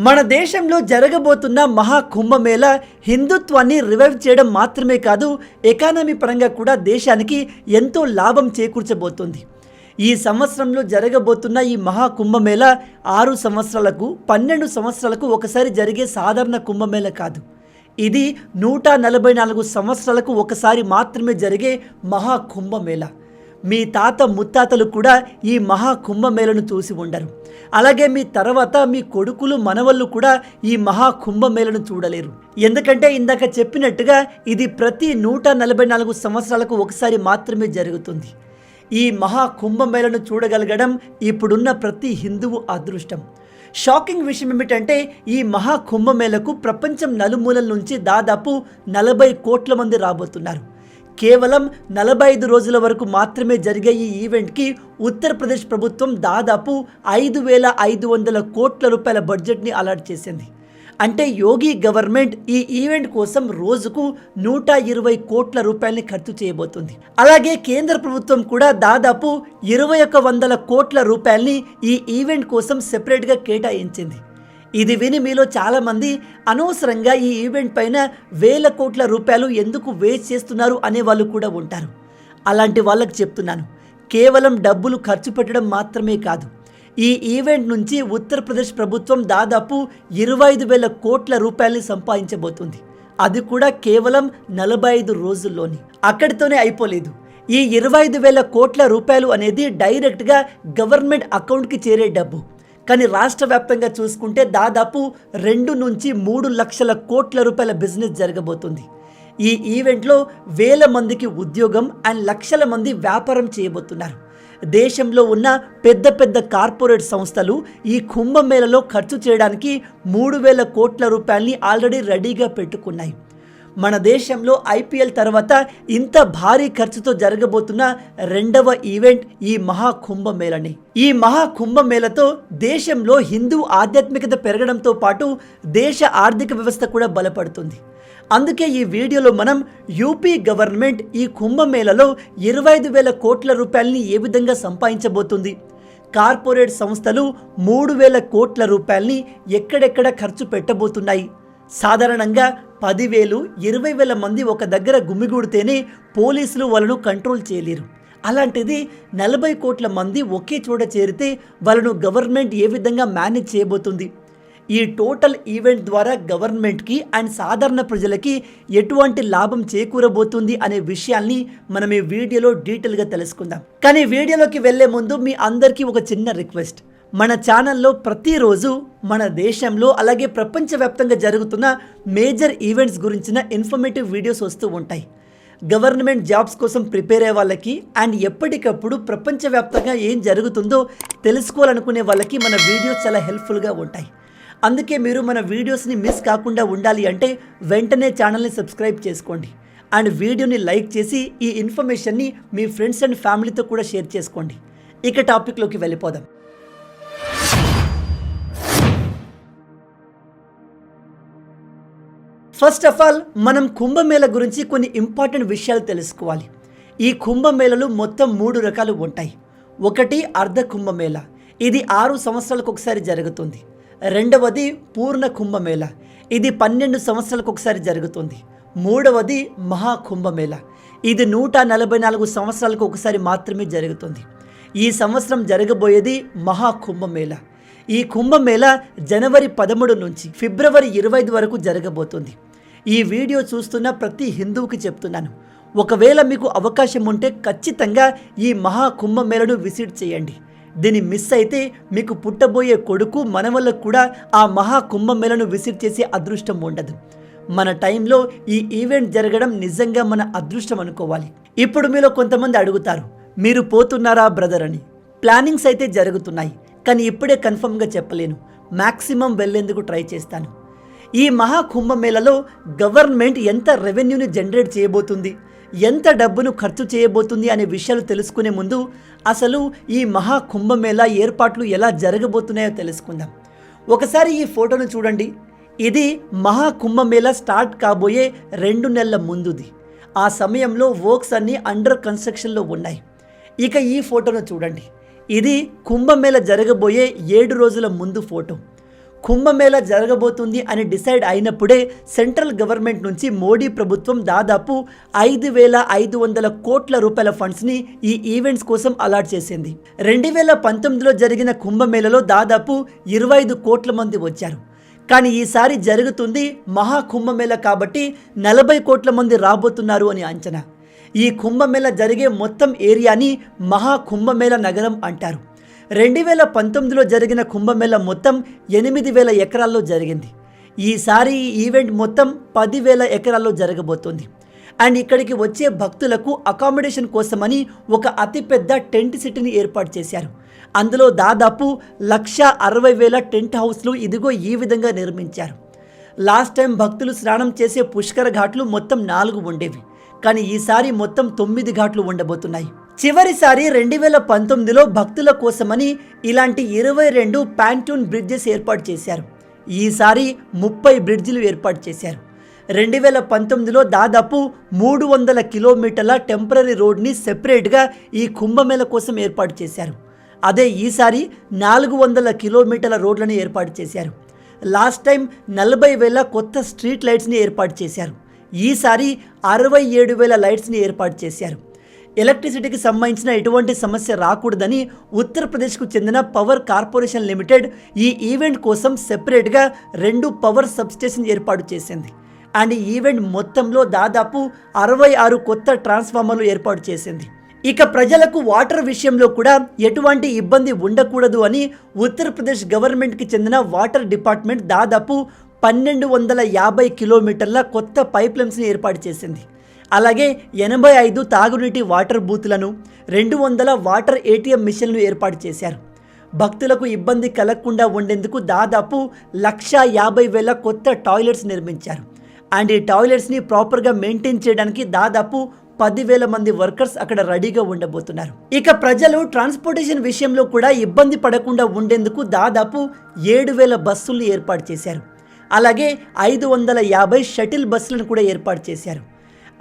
మన దేశంలో జరగబోతున్న మహా కుంభమేళ హిందుత్వాన్ని రివైవ్ చేయడం మాత్రమే కాదు, ఎకానమీ పరంగా కూడా దేశానికి ఎంతో లాభం చేకూర్చబోతుంది. ఈ సంవత్సరంలో జరగబోతున్న ఈ మహా కుంభమేళ 6 సంవత్సరాలకు 12 సంవత్సరాలకు ఒకసారి జరిగే సాధారణ కుంభమేళ కాదు. ఇది 144 సంవత్సరాలకు ఒకసారి మాత్రమే జరిగే మహా కుంభమేళ. మీ తాత ముత్తాతలు కూడా ఈ మహా కుంభమేళను చూసి ఉండరు. అలాగే మీ తర్వాత మీ కొడుకులు మనవళ్ళు కూడా ఈ మహా కుంభమేళను చూడలేరు. ఎందుకంటే ఇందాక చెప్పినట్టుగా ఇది ప్రతి 144 సంవత్సరాలకు ఒకసారి మాత్రమే జరుగుతుంది. ఈ మహా కుంభమేళను చూడగలగడం ఇప్పుడున్న ప్రతి హిందువు అదృష్టం. షాకింగ్ విషయం ఏమిటంటే ఈ మహా కుంభమేళకు ప్రపంచం నలుమూలల నుంచి దాదాపు 40 కోట్ల మంది రాబోతున్నారు. కేవలం 45 రోజుల వరకు మాత్రమే జరిగే ఈ ఈవెంట్కి ఉత్తరప్రదేశ్ ప్రభుత్వం దాదాపు 5,500 కోట్ల రూపాయల బడ్జెట్ని అలాట్ చేసింది. అంటే యోగి గవర్నమెంట్ ఈ ఈవెంట్ కోసం రోజుకు 120 కోట్ల రూపాయలని ఖర్చు చేయబోతుంది. అలాగే కేంద్ర ప్రభుత్వం కూడా దాదాపు 2,100 కోట్ల రూపాయలని ఈ ఈవెంట్ కోసం సెపరేట్గా కేటాయించింది. ఇది విని మీలో చాలామంది అనవసరంగా ఈ ఈవెంట్ పైన వేల కోట్ల రూపాయలు ఎందుకు వేస్ట్ చేస్తున్నారు అనే వాళ్ళు కూడా ఉంటారు. అలాంటి వాళ్ళకి చెప్తున్నాను, కేవలం డబ్బులు ఖర్చు పెట్టడం మాత్రమే కాదు, ఈ ఈవెంట్ నుంచి ఉత్తరప్రదేశ్ ప్రభుత్వం దాదాపు 25,000 కోట్ల రూపాయలని సంపాదించబోతుంది. అది కూడా కేవలం 45 రోజుల్లోని. అక్కడితోనే అయిపోలేదు. ఈ 25,000 కోట్ల రూపాయలు అనేది డైరెక్ట్గా గవర్నమెంట్ అకౌంట్కి చేరే డబ్బు. కానీ రాష్ట్ర వ్యాప్తంగా చూసుకుంటే దాదాపు 2 నుంచి 3 లక్షల కోట్ల రూపాయల బిజినెస్ జరగబోతుంది. ఈ ఈవెంట్లో వేల మందికి ఉద్యోగం అండ్ లక్షల మంది వ్యాపారం చేయబోతున్నారు. దేశంలో ఉన్న పెద్ద పెద్ద కార్పొరేట్ సంస్థలు ఈ కుంభమేళలో ఖర్చు చేయడానికి 3,000 కోట్ల రూపాయలని ఆల్రెడీ రెడీగా పెట్టుకున్నాయి. మన దేశంలో ఐపీఎల్ తర్వాత ఇంత భారీ ఖర్చుతో జరగబోతున్న 2వ ఈవెంట్ ఈ మహా కుంభమేళనే. ఈ మహా కుంభమేళతో దేశంలో హిందూ ఆధ్యాత్మికత పెరగడంతో పాటు దేశ ఆర్థిక వ్యవస్థ కూడా బలపడుతుంది. అందుకే ఈ వీడియోలో మనం యూపీ గవర్నమెంట్ ఈ కుంభమేళలో 25,000 కోట్ల రూపాయలని ఏ విధంగా సంపాదించబోతుంది, కార్పొరేట్ సంస్థలు 3,000 కోట్ల రూపాయలని ఎక్కడెక్కడ ఖర్చు పెట్టబోతున్నాయి, సాధారణంగా 10,000, 20,000 మంది ఒక దగ్గర గుమిగూడితేనే పోలీసులు వాళ్ళను కంట్రోల్ చేయలేరు. అలాంటిది 40 కోట్ల మంది ఒకే చోట చేరితే వాళ్ళను గవర్నమెంట్ ఏ విధంగా మేనేజ్ చేయబోతుంది, ఈ టోటల్ ఈవెంట్ ద్వారా గవర్నమెంట్కి అండ్ సాధారణ ప్రజలకి ఎటువంటి లాభం చేకూరబోతుంది అనే విషయాల్ని మనం ఈ వీడియోలో డీటెయిల్గా తెలుసుకుందాం. కానీ వీడియోలోకి వెళ్లే ముందు మీ అందరికీ ఒక చిన్న రిక్వెస్ట్. మన ఛానల్లో ప్రతిరోజు మన దేశంలో అలాగే ప్రపంచవ్యాప్తంగా జరుగుతున్న మేజర్ ఈవెంట్స్ గురించిన ఇన్ఫర్మేటివ్ వీడియోస్ వస్తూ ఉంటాయి. గవర్నమెంట్ జాబ్స్ కోసం ప్రిపేర్ అయ్యే వాళ్ళకి అండ్ ఎప్పటికప్పుడు ప్రపంచవ్యాప్తంగా ఏం జరుగుతుందో తెలుసుకోవాలనుకునే వాళ్ళకి మన వీడియోస్ చాలా హెల్ప్ఫుల్గా ఉంటాయి. అందుకే మీరు మన వీడియోస్ని మిస్ కాకుండా ఉండాలి అంటే వెంటనే ఛానల్ని సబ్స్క్రైబ్ చేసుకోండి అండ్ వీడియోని లైక్ చేసి ఈ ఇన్ఫర్మేషన్ని మీ ఫ్రెండ్స్ అండ్ ఫ్యామిలీతో కూడా షేర్ చేసుకోండి. ఇక టాపిక్లోకి వెళ్ళిపోదాం. ఫస్ట్ ఆఫ్ ఆల్ మనం కుంభమేళ గురించి కొన్ని ఇంపార్టెంట్ విషయాలు తెలుసుకోవాలి. ఈ కుంభమేళలు మొత్తం 3 రకాలు ఉంటాయి. ఒకటి అర్ధ కుంభమేళ, ఇది 6 సంవత్సరాలకు ఒకసారి జరుగుతుంది. రెండవది పూర్ణ కుంభమేళ, ఇది 12 సంవత్సరాలకు ఒకసారి జరుగుతుంది. మూడవది మహా కుంభమేళ, ఇది 144 సంవత్సరాలకు ఒకసారి మాత్రమే జరుగుతుంది. ఈ సంవత్సరం జరగబోయేది మహా కుంభమేళ. ఈ కుంభమేళ జనవరి 13 నుంచి ఫిబ్రవరి 25 వరకు జరగబోతుంది. ఈ వీడియో చూస్తున్న ప్రతి హిందువుకి చెప్తున్నాను, ఒకవేళ మీకు అవకాశం ఉంటే ఖచ్చితంగా ఈ మహా కుంభమేళను విజిట్ చేయండి. దీన్ని మిస్ అయితే మీకు పుట్టబోయే కొడుకు మనవళ్ళకు కూడా ఆ మహా కుంభమేళను విజిట్ చేసే అదృష్టం ఉండదు. మన టైంలో ఈ ఈవెంట్ జరగడం నిజంగా మన అదృష్టం అనుకోవాలి. ఇప్పుడు మీలో కొంతమంది అడుగుతారు, మీరు పోతున్నారా బ్రదర్ అని. ప్లానింగ్స్ అయితే జరుగుతున్నాయి, కానీ ఇప్పుడే కన్ఫర్మ్గా చెప్పలేను. మ్యాక్సిమం వెళ్ళేందుకు ట్రై చేస్తాను. ఈ మహా కుంభమేళలో గవర్నమెంట్ ఎంత రెవెన్యూని జనరేట్ చేయబోతుంది, ఎంత డబ్బును ఖర్చు చేయబోతుంది అనే విషయాలు తెలుసుకునే ముందు అసలు ఈ మహా కుంభమేళ ఏర్పాట్లు ఎలా జరగబోతున్నాయో తెలుసుకుందాం. ఒకసారి ఈ ఫోటోను చూడండి. ఇది మహా కుంభమేళ స్టార్ట్ కాబోయే 2 నెలల ముందుది. ఆ సమయంలో వర్క్స్ అన్నీ అండర్ కన్స్ట్రక్షన్లో ఉన్నాయి. ఇక ఈ ఫోటోను చూడండి. ఇది కుంభమేళ జరగబోయే 7 రోజుల ముందు ఫోటో. కుంభమేళా జరగబోతుంది అని డిసైడ్ అయినప్పుడే సెంట్రల్ గవర్నమెంట్ నుంచి మోడీ ప్రభుత్వం దాదాపు 5,500 కోట్ల రూపాయల ఫండ్స్ని ఈ ఈవెంట్స్ కోసం అలాట్ చేసింది. 2019లో జరిగిన కుంభమేళలో దాదాపు 25 కోట్ల మంది వచ్చారు. కానీ ఈసారి జరుగుతుంది మహాకుంభమేళా కాబట్టి 40 కోట్ల మంది రాబోతున్నారు అని అంచనా. ఈ కుంభమేళా జరిగే మొత్తం ఏరియాని మహాకుంభమేళా నగరం అంటారు. 2019లో జరిగిన కుంభమేళా మొత్తం 8,000 ఎకరాల్లో జరిగింది. ఈసారి ఈ ఈవెంట్ మొత్తం 10,000 ఎకరాల్లో జరగబోతోంది. అండ్ ఇక్కడికి వచ్చే భక్తులకు అకామిడేషన్ కోసమని ఒక అతిపెద్ద టెంట్ సిటీని ఏర్పాటు చేశారు. అందులో దాదాపు 1,60,000 టెంట్ హౌస్లు ఇదిగో ఈ విధంగా నిర్మించారు. లాస్ట్ టైం భక్తులు స్నానం చేసే పుష్కర ఘాట్లు మొత్తం 4 ఉండేవి, కానీ ఈసారి మొత్తం 9 ఘాట్లు ఉండబోతున్నాయి. చివరిసారి 2019లో భక్తుల కోసమని ఇలాంటి 22 ప్యాంటూన్ బ్రిడ్జెస్ ఏర్పాటు చేశారు. ఈసారి 30 బ్రిడ్జిలు ఏర్పాటు చేశారు. 2019లో దాదాపు 300 కిలోమీటర్ల టెంపరరీ రోడ్ని సెపరేట్గా ఈ కుంభమేళా కోసం ఏర్పాటు చేశారు. అదే ఈసారి 400 కిలోమీటర్ల రోడ్లను ఏర్పాటు చేశారు. లాస్ట్ టైం 40,000 కొత్త స్ట్రీట్ లైట్స్ని ఏర్పాటు చేశారు. ఈసారి 67,000 లైట్స్ని ఏర్పాటు చేశారు. ఎలక్ట్రిసిటీకి సంబంధించిన ఎటువంటి సమస్య రాకూడదని ఉత్తరప్రదేశ్కు చెందిన పవర్ కార్పొరేషన్ లిమిటెడ్ ఈ ఈవెంట్ కోసం సెపరేట్గా 2 పవర్ సబ్స్టేషన్ ఏర్పాటు చేసింది. అండ్ ఈ ఈవెంట్ మొత్తంలో దాదాపు 66 కొత్త ట్రాన్స్ఫార్మర్లు ఏర్పాటు చేసింది. ఇక ప్రజలకు వాటర్ విషయంలో కూడా ఎటువంటి ఇబ్బంది ఉండకూడదు అని ఉత్తరప్రదేశ్ గవర్నమెంట్కి చెందిన వాటర్ డిపార్ట్మెంట్ దాదాపు 1,250 కిలోమీటర్ల కొత్త పైప్ లైన్స్ని ఏర్పాటు చేసింది. అలాగే 85 తాగునీటి వాటర్ బూత్లను, 200 వాటర్ ATM మిషన్లు ఏర్పాటు చేశారు. భక్తులకు ఇబ్బంది కలగకుండా ఉండేందుకు దాదాపు 1,50,000 కొత్త టాయిలెట్స్ నిర్మించారు. అండ్ ఈ టాయిలెట్స్ని ప్రాపర్గా మెయింటైన్ చేయడానికి దాదాపు 10,000 మంది వర్కర్స్ అక్కడ రెడీగా ఉండబోతున్నారు. ఇక ప్రజలు ట్రాన్స్పోర్టేషన్ విషయంలో కూడా ఇబ్బంది పడకుండా ఉండేందుకు దాదాపు 7,000 బస్సులను ఏర్పాటు చేశారు. అలాగే 550 షటిల్ బస్సులను కూడా ఏర్పాటు చేశారు.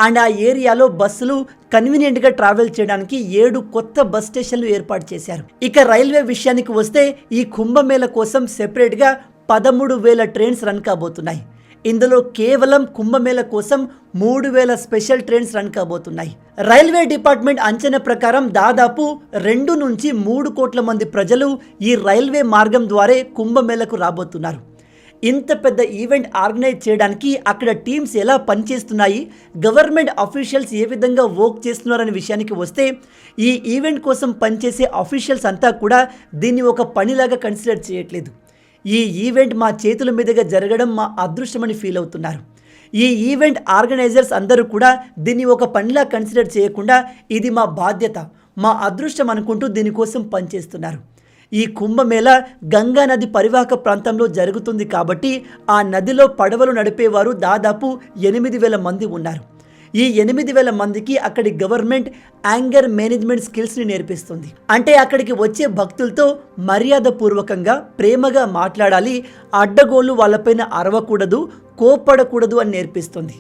అండ్ ఆ ఏరియాలో బస్సులు కన్వీనియంట్గా ట్రావెల్ చేయడానికి 7 కొత్త బస్ స్టేషన్లు ఏర్పాటు చేశారు. ఇక రైల్వే విషయానికి వస్తే ఈ కుంభమేళా కోసం సెపరేట్గా 13,000 ట్రైన్స్ రన్ కాబోతున్నాయి. ఇందులో కేవలం కుంభమేళా కోసం 3,000 స్పెషల్ ట్రైన్స్ రన్ కాబోతున్నాయి. రైల్వే డిపార్ట్మెంట్ అంచనా ప్రకారం దాదాపు 2 నుంచి 3 కోట్ల మంది ప్రజలు ఈ రైల్వే మార్గం ద్వారా కుంభమేళాకు రాబోతున్నారు. ఇంత పెద్ద ఈవెంట్ ఆర్గనైజ్ చేయడానికి అక్కడ టీమ్స్ ఎలా పనిచేస్తున్నాయి, గవర్నమెంట్ అఫీషియల్స్ ఏ విధంగా వర్క్ చేస్తున్నారనే విషయానికి వస్తే ఈ ఈవెంట్ కోసం పనిచేసే అఫీషియల్స్ అంతా కూడా దీన్ని ఒక పనిలాగా కన్సిడర్ చేయట్లేదు. ఈ ఈవెంట్ మా చేతుల మీదుగా జరగడం మా అదృష్టమని ఫీల్ అవుతున్నారు. ఈ ఈవెంట్ ఆర్గనైజర్స్ అందరూ కూడా దీన్ని ఒక పనిలా కన్సిడర్ చేయకుండా ఇది మా బాధ్యత, మా అదృష్టం అనుకుంటూ దీనికోసం పనిచేస్తున్నారు. ఈ కుంభమేళా గంగా నది పరివాహక ప్రాంతంలో జరుగుతుంది కాబట్టి ఆ నదిలో పడవలు నడిపేవారు దాదాపు 8,000 మంది ఉన్నారు. ఈ 8,000 మందికి అక్కడి గవర్నమెంట్ యాంగర్ మేనేజ్మెంట్ స్కిల్స్ని నేర్పిస్తుంది. అంటే అక్కడికి వచ్చే భక్తులతో మర్యాదపూర్వకంగా ప్రేమగా మాట్లాడాలి, అడ్డగోళ్ళు వాళ్ళపైన అరవకూడదు, కోప్పడకూడదు అని నేర్పిస్తుంది.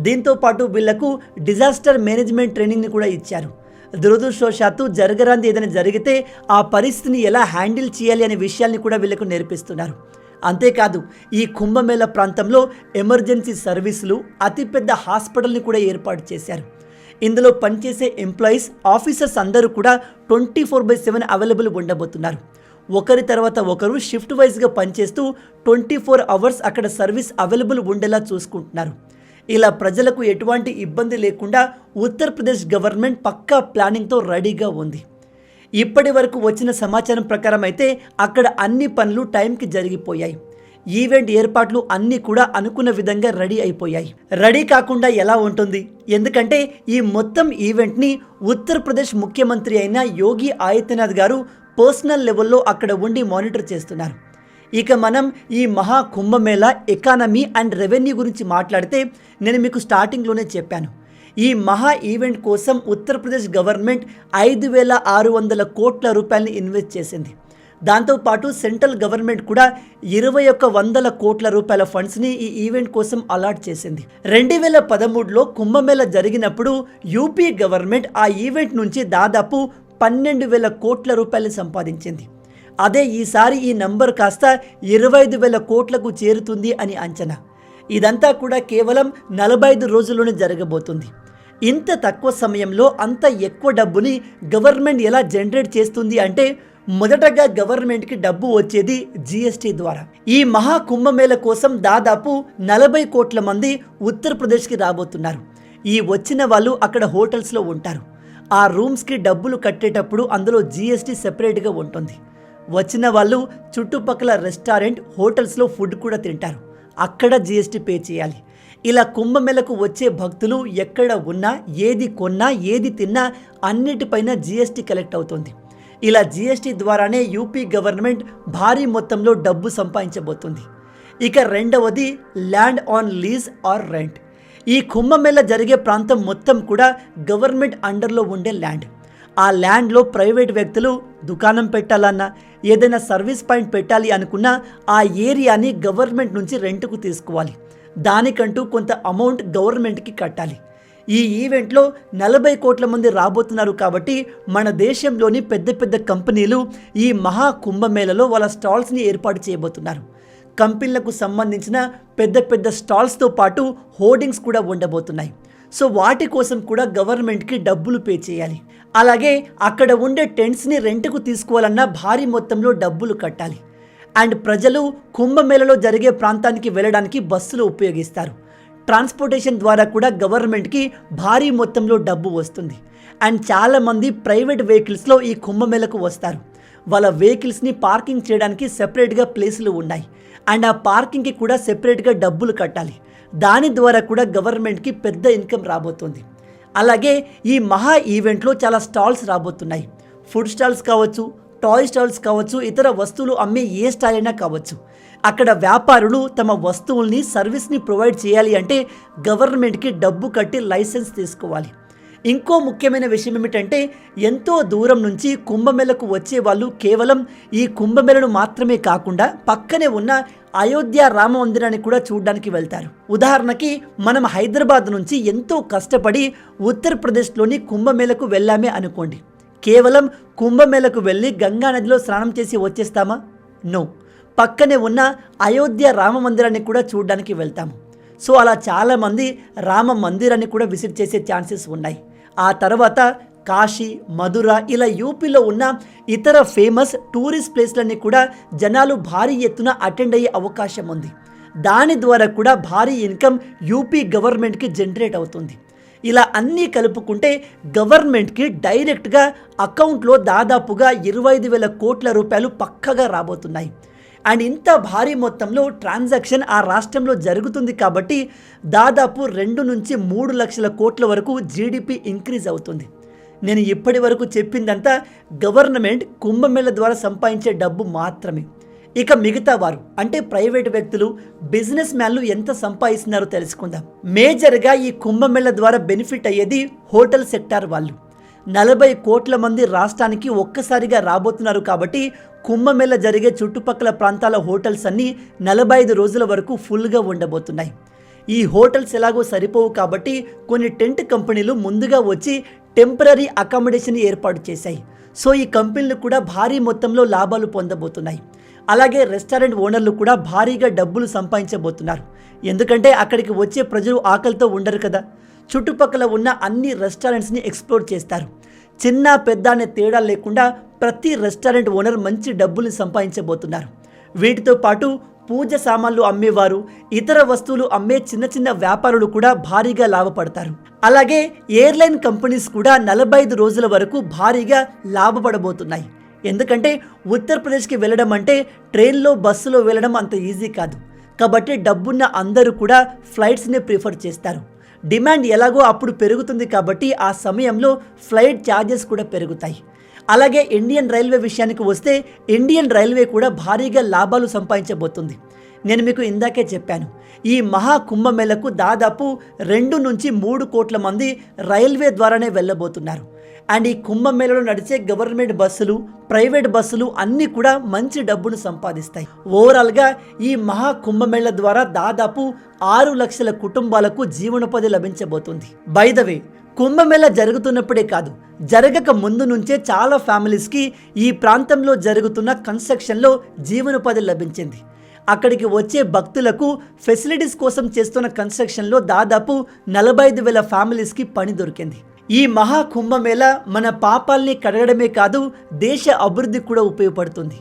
దీంతోపాటు వీళ్లకు డిజాస్టర్ మేనేజ్మెంట్ ట్రైనింగ్ని కూడా ఇచ్చారు. దురదృష్టవశాత్తు జరగరాంది ఏదైనా జరిగితే ఆ పరిస్థితిని ఎలా హ్యాండిల్ చేయాలి అనే విషయాల్ని కూడా వీళ్ళకు నేర్పిస్తున్నారు. అంతేకాదు ఈ కుంభమేళా ప్రాంతంలో ఎమర్జెన్సీ సర్వీసులు, అతిపెద్ద హాస్పిటల్ని కూడా ఏర్పాటు చేశారు. ఇందులో పనిచేసే ఎంప్లాయీస్, ఆఫీసర్స్ అందరూ కూడా 24/7 అవైలబుల్ ఉండబోతున్నారు. ఒకరి తర్వాత ఒకరు షిఫ్ట్ వైజ్గా పనిచేస్తూ 24 అవర్స్ అక్కడ సర్వీస్ అవైలబుల్ ఉండేలా చూసుకుంటున్నారు. ఇలా ప్రజలకు ఎటువంటి ఇబ్బంది లేకుండా ఉత్తరప్రదేశ్ గవర్నమెంట్ పక్కా ప్లానింగ్తో రెడీగా ఉంది. ఇప్పటి వరకు వచ్చిన సమాచారం ప్రకారం అయితే అక్కడ అన్ని పనులు టైంకి జరిగిపోయాయి. ఈవెంట్ ఏర్పాట్లు అన్నీ కూడా అనుకున్న విధంగా రెడీ అయిపోయాయి. రెడీ కాకుండా ఎలా ఉంటుంది? ఎందుకంటే ఈ మొత్తం ఈవెంట్ని ఉత్తరప్రదేశ్ ముఖ్యమంత్రి అయిన యోగి ఆదిత్యనాథ్ గారు పర్సనల్ లెవెల్లో అక్కడ ఉండి మానిటర్ చేస్తున్నారు. ఇక మనం ఈ మహా కుంభమేళా ఎకానమీ అండ్ రెవెన్యూ గురించి మాట్లాడితే నేను మీకు స్టార్టింగ్లోనే చెప్పాను. ఈ మహా ఈవెంట్ కోసం ఉత్తరప్రదేశ్ గవర్నమెంట్ 5,600 కోట్ల రూపాయలని ఇన్వెస్ట్ చేసింది. దాంతోపాటు సెంట్రల్ గవర్నమెంట్ కూడా 2,100 కోట్ల రూపాయల ఫండ్స్ని ఈ ఈవెంట్ కోసం అలాట్ చేసింది. 2013లో కుంభమేళా జరిగినప్పుడు యూపీ గవర్నమెంట్ ఆ ఈవెంట్ నుంచి దాదాపు 12,000 కోట్ల రూపాయలు సంపాదించింది. అదే ఈసారి ఈ నంబర్ కాస్త 25,000 కోట్లకు చేరుతుంది అని అంచనా. ఇదంతా కూడా కేవలం 45 రోజుల్లోనే జరగబోతుంది. ఇంత తక్కువ సమయంలో అంత ఎక్కువ డబ్బుని గవర్నమెంట్ ఎలా జనరేట్ చేస్తుంది అంటే మొదటగా గవర్నమెంట్కి డబ్బు వచ్చేది జీఎస్టీ ద్వారా. ఈ మహా కుంభమేళ కోసం దాదాపు 40 కోట్ల మంది ఉత్తరప్రదేశ్కి రాబోతున్నారు. ఈ వచ్చిన వాళ్ళు అక్కడ హోటల్స్లో ఉంటారు. ఆ రూమ్స్కి డబ్బులు కట్టేటప్పుడు అందులో జీఎస్టీ సెపరేట్గా ఉంటుంది. వచ్చిన వాళ్ళు చుట్టుపక్కల రెస్టారెంట్ హోటల్స్లో ఫుడ్ కూడా తింటారు, అక్కడ జీఎస్టీ పే చేయాలి. ఇలా కుంభమేళకు వచ్చే భక్తులు ఎక్కడ ఉన్నా, ఏది కొన్నా, ఏది తిన్నా అన్నిటిపైన జీఎస్టీ కలెక్ట్ అవుతుంది. ఇలా జీఎస్టీ ద్వారానే యూపీ గవర్నమెంట్ భారీ మొత్తంలో డబ్బు సంపాదించబోతుంది. ఇక రెండవది land on lease or rent. ఈ కుంభమేళ జరిగే ప్రాంతం మొత్తం కూడా గవర్నమెంట్ అండర్లో ఉండే ల్యాండ్. ఆ ల్యాండ్లో ప్రైవేట్ వ్యక్తులు దుకాణం పెట్టాలన్నా, ఏదైనా సర్వీస్ పాయింట్ పెట్టాలి అనుకున్నా ఆ ఏరియాని గవర్నమెంట్ నుంచి రెంట్కు తీసుకోవాలి. దానికంటూ కొంత అమౌంట్ గవర్నమెంట్కి కట్టాలి. ఈ ఈవెంట్లో 40 కోట్ల మంది రాబోతున్నారు కాబట్టి మన దేశంలోని పెద్ద పెద్ద కంపెనీలు ఈ మహా కుంభమేళలో వాళ్ళ స్టాల్స్ని ఏర్పాటు చేయబోతున్నారు. కంపెనీలకు సంబంధించిన పెద్ద పెద్ద స్టాల్స్తో పాటు హోర్డింగ్స్ కూడా ఉండబోతున్నాయి. సో వాటి కోసం కూడా గవర్నమెంట్కి డబ్బులు పే చేయాలి. అలాగే అక్కడ ఉండే టెంట్స్ని రెంట్కు తీసుకోవాలన్నా భారీ మొత్తంలో డబ్బులు కట్టాలి. అండ్ ప్రజలు కుంభమేళలో జరిగే ప్రాంతానికి వెళ్ళడానికి బస్సులు ఉపయోగిస్తారు. ట్రాన్స్పోర్టేషన్ ద్వారా కూడా గవర్నమెంట్కి భారీ మొత్తంలో డబ్బు వస్తుంది. అండ్ చాలామంది ప్రైవేట్ వెహికల్స్లో ఈ కుంభమేళకు వస్తారు. వాళ్ళ వెహికల్స్ని పార్కింగ్ చేయడానికి సెపరేట్గా ప్లేసులు ఉన్నాయి. అండ్ ఆ పార్కింగ్కి కూడా సెపరేట్గా డబ్బులు కట్టాలి. దాని ద్వారా కూడా గవర్నమెంట్కి పెద్ద ఇన్కమ్ రాబోతుంది. అలాగే ఈ మహా ఈవెంట్లో చాలా స్టాల్స్ రాబోతున్నాయి. ఫుడ్ స్టాల్స్ కావచ్చు, టాయ్ స్టాల్స్ కావచ్చు, ఇతర వస్తువులు అమ్మే ఏ స్టాల్ అయినా కావచ్చు. అక్కడ వ్యాపారులు తమ వస్తువుల్ని, సర్వీస్ని ప్రొవైడ్ చేయాలి అంటే గవర్నమెంట్కి డబ్బు కట్టి లైసెన్స్ తీసుకోవాలి. ఇంకో ముఖ్యమైన విషయం ఏమిటంటే ఎంతో దూరం నుంచి కుంభమేళకు వచ్చే వాళ్ళు కేవలం ఈ కుంభమేళను మాత్రమే కాకుండా పక్కనే ఉన్న అయోధ్య రామ మందిరాన్ని కూడా చూడడానికి వెళ్తారు. ఉదాహరణకి మనం హైదరాబాద్ నుంచి ఎంతో కష్టపడి ఉత్తరప్రదేశ్లోని కుంభమేళకు వెళ్ళామే అనుకోండి. కేవలం కుంభమేళకు వెళ్ళి గంగానదిలో స్నానం చేసి వచ్చేస్తామా? నో. పక్కనే ఉన్న అయోధ్య రామ మందిరాన్ని కూడా చూడడానికి వెళ్తాము. సో అలా చాలామంది రామ మందిరాన్ని కూడా విజిట్ చేసే ఛాన్సెస్ ఉన్నాయి. ఆ తర్వాత కాశీ, మధుర ఇలా యూపీలో ఉన్న ఇతర ఫేమస్ టూరిస్ట్ ప్లేస్లన్నీ కూడా జనాలు భారీ ఎత్తున అటెండ్ అయ్యే అవకాశం ఉంది. దాని ద్వారా కూడా భారీ ఇన్కమ్ యూపీ గవర్నమెంట్కి జనరేట్ అవుతుంది. ఇలా అన్నీ కలుపుకుంటే గవర్నమెంట్కి డైరెక్ట్గా అకౌంట్లో దాదాపుగా 25,000 కోట్ల రూపాయలు పక్కగా రాబోతున్నాయి. అండ్ ఇంత భారీ మొత్తంలో ట్రాన్సాక్షన్ ఆ రాష్ట్రంలో జరుగుతుంది కాబట్టి దాదాపు 2 నుంచి 3 లక్షల కోట్ల వరకు జీడిపి ఇంక్రీజ్ అవుతుంది. నేను ఇప్పటి వరకు చెప్పిందంతా గవర్నమెంట్ కుంభమేళ ద్వారా సంపాదించే డబ్బు మాత్రమే. ఇక మిగతా వారు అంటే ప్రైవేట్ వ్యక్తులు, బిజినెస్ మ్యాన్లు ఎంత సంపాదిస్తున్నారో తెలుసుకుందాం. మేజర్గా ఈ కుంభమేళ ద్వారా బెనిఫిట్ అయ్యేది హోటల్ సెక్టార్ వాళ్ళు. 40 కోట్ల మంది రాష్ట్రానికి ఒక్కసారిగా రాబోతున్నారు కాబట్టి కుంభమేళ జరిగే చుట్టుపక్కల ప్రాంతాల హోటల్స్ అన్నీ 45 రోజుల వరకు ఫుల్గా ఉండబోతున్నాయి. ఈ హోటల్స్ ఎలాగో సరిపోవు కాబట్టి కొన్ని టెంట్ కంపెనీలు ముందుగా వచ్చి టెంపరరీ అకామిడేషన్ ఏర్పాటు చేశాయి. సో ఈ కంపెనీలు కూడా భారీ మొత్తంలో లాభాలు పొందబోతున్నాయి. అలాగే రెస్టారెంట్ ఓనర్లు కూడా భారీగా డబ్బులు సంపాదించబోతున్నారు. ఎందుకంటే అక్కడికి వచ్చే ప్రజలు ఆకలితో ఉండరు కదా. చుట్టుపక్కల ఉన్న అన్ని రెస్టారెంట్స్ని ఎక్స్ప్లోర్ చేస్తారు. చిన్న పెద్ద అనే తేడా లేకుండా ప్రతి రెస్టారెంట్ ఓనర్ మంచి డబ్బులు సంపాదించబోతున్నారు. వీటితో పాటు పూజ సామాన్లు అమ్మేవారు, ఇతర వస్తువులు అమ్మే చిన్న చిన్న వ్యాపారులు కూడా భారీగా లాభపడతారు. అలాగే ఎయిర్లైన్ కంపెనీస్ కూడా 45 రోజుల వరకు భారీగా లాభపడబోతున్నాయి. ఎందుకంటే ఉత్తరప్రదేశ్కి వెళ్ళడం అంటే ట్రైన్లో, బస్సులో వెళ్ళడం అంత ఈజీ కాదు. కాబట్టి డబ్బున్న అందరూ కూడా ఫ్లైట్స్ని ప్రిఫర్ చేస్తారు. డిమాండ్ ఎలాగో అప్పుడు పెరుగుతుంది కాబట్టి ఆ సమయంలో ఫ్లైట్ ఛార్జెస్ కూడా పెరుగుతాయి. అలాగే ఇండియన్ రైల్వే విషయానికి వస్తే ఇండియన్ రైల్వే కూడా భారీగా లాభాలు సంపాదించబోతుంది. నేను మీకు ఇందాకే చెప్పాను, ఈ మహా కుంభమేళకు దాదాపు 2 నుంచి 3 కోట్ల మంది రైల్వే ద్వారానే వెళ్ళబోతున్నారు. అండ్ ఈ కుంభమేళలో నడిచే గవర్నమెంట్ బస్సులు, ప్రైవేట్ బస్సులు అన్నీ కూడా మంచి డబ్బును సంపాదిస్తాయి. ఓవరాల్గా ఈ మహా కుంభమేళ ద్వారా దాదాపు 6 లక్షల కుటుంబాలకు జీవనోపాధి లభించబోతుంది. బై ద వే, కుంభమేళ జరుగుతున్నప్పుడే కాదు, జరగక ముందు నుంచే చాలా ఫ్యామిలీస్కి ఈ ప్రాంతంలో జరుగుతున్న కన్స్ట్రక్షన్లో జీవనోపాధి లభించింది. అక్కడికి వచ్చే భక్తులకు ఫెసిలిటీస్ కోసం చేస్తున్న కన్స్ట్రక్షన్లో దాదాపు 45,000 ఫ్యామిలీస్కి పని దొరికింది. ఈ మహా కుంభమేళ మన పాపాల్ని కడగడమే కాదు, దేశ అభివృద్ధికి కూడా ఉపయోగపడుతుంది.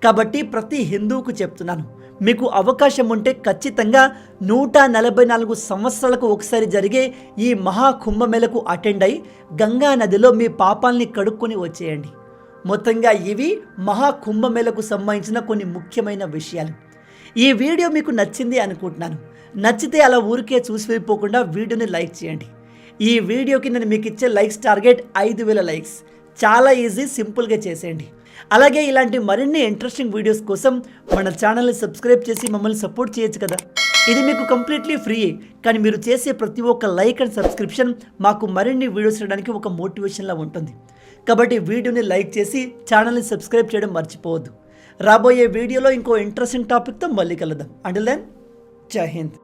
కాబట్టి ప్రతి హిందువుకు చెప్తున్నాను, మీకు అవకాశం ఉంటే ఖచ్చితంగా 144 సంవత్సరాలకు ఒకసారి జరిగే ఈ మహా కుంభమేళకు అటెండ్ అయి గంగా నదిలో మీ పాపాల్ని కడుక్కొని వచ్చేయండి. మొత్తంగా ఇవి మహా కుంభమేళకు సంబంధించిన కొన్ని ముఖ్యమైన విషయాలు. ఈ వీడియో మీకు నచ్చింది అనుకుంటున్నాను. నచ్చితే అలా ఊరికే చూసి వెళ్ళిపోకుండా వీడియోని లైక్ చేయండి. ఈ వీడియోకి నేను మీకు ఇచ్చే లైక్స్ టార్గెట్ 5,000 లైక్స్. చాలా ఈజీ, సింపుల్గా చేసేయండి. అలాగే ఇలాంటి మరిన్ని ఇంట్రెస్టింగ్ వీడియోస్ కోసం మన ఛానల్ని సబ్స్క్రైబ్ చేసి మమ్మల్ని సపోర్ట్ చేయొచ్చు కదా. ఇది మీకు కంప్లీట్లీ ఫ్రీ, కానీ మీరు చేసే ప్రతి ఒక్క లైక్ అండ్ సబ్స్క్రిప్షన్ మాకు మరిన్ని వీడియోస్ చేయడానికి ఒక మోటివేషన్లా ఉంటుంది. కాబట్టి వీడియోని లైక్ చేసి ఛానల్ని సబ్స్క్రైబ్ చేయడం మర్చిపోవద్దు. రాబోయే వీడియోలో ఇంకో ఇంట్రెస్టింగ్ టాపిక్తో మళ్ళీ కలుద్దాం. అంటిల్ దెన్, జై హింద్.